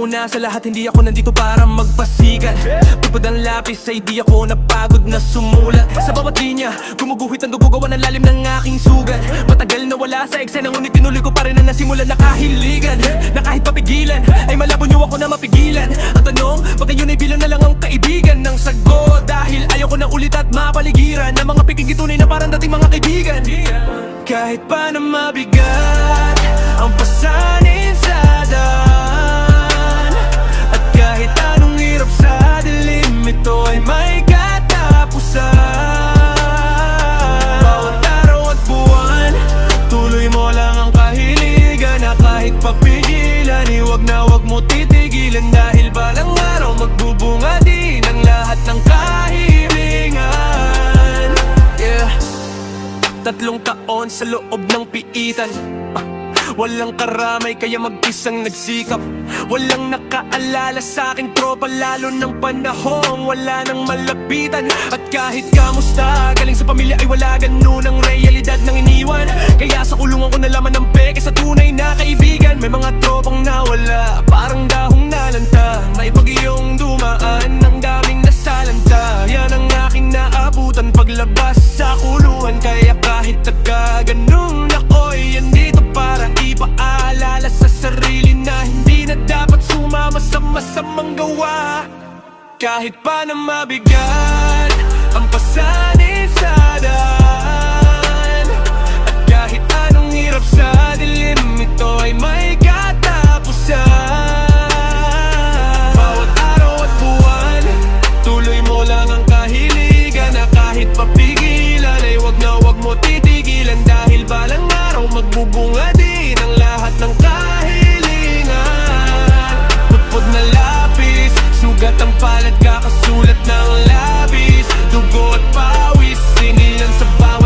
una sa lahat, hindi ako nandito para magpasikat. Tupad ang lapis ay di ako napagod na sumulat. Sa bawat linya, gumuguhit ang dugo, gawa ng lalim ng aking sugat. Matagal na wala sa eksena, ngunit tinuloy ko pa rin ang nasimulan na kahiligan. Na kahit papigilan, ay malabo niyo ako na mapigilan. Ang tanong, baka yun ay bilang na lang ang kaibigan ng sagot. Dahil ayaw ko na ulit at mapaligiran ng mga piking tunay na parang dating mga kaibigan. Kahit pa na mabigat ang pasanin sa daan, at kahit anong hirap sa dilim, ito ay may katapusan. Bawat araw at buwan, tuloy mo lang ang kahiligan. Na kahit papigilan, huwag na huwag mo titigilan. Dahil balang araw magbubunga din ang lahat ng kahilingan. Yeah. 3 taon sa loob ng piitan, walang karamay kaya mag-isang nagsikap. Walang nakaalala sa aking tropa, lalo ng panahong wala nang malapitan. At kahit kamusta, galing sa pamilya ay wala ganun ang realidad ng iniwan. Kaya sa kulungan ko nalaman ng peke sa tunay na kaibigan. May mga tropang nawala, parang dahong nalanta. May bagyong dumaan, ang daming nasalanta. Yan ang aking naabutan paglabas sa kulungan. Kaya kahit nagkaganong ako'y andito para ipaalala sa sarili na hindi na dapat sumama sa masamang gawa. Kahit pa na mabigat ang pasanin sa daan, at kahit anong hirap sa dilim, ito ay may katapusan. Bawat araw at buwan, tuloy mo lang ang kahiligan. Na kahit papigilan, ay wag na wag mo titigilan. Dahil balang araw magbubunga din ang lahat ng kahilingan. Putpod na lapis, sugat ang palad, kakasulat ng labis. Dugo at pawis, sinilan sa bawat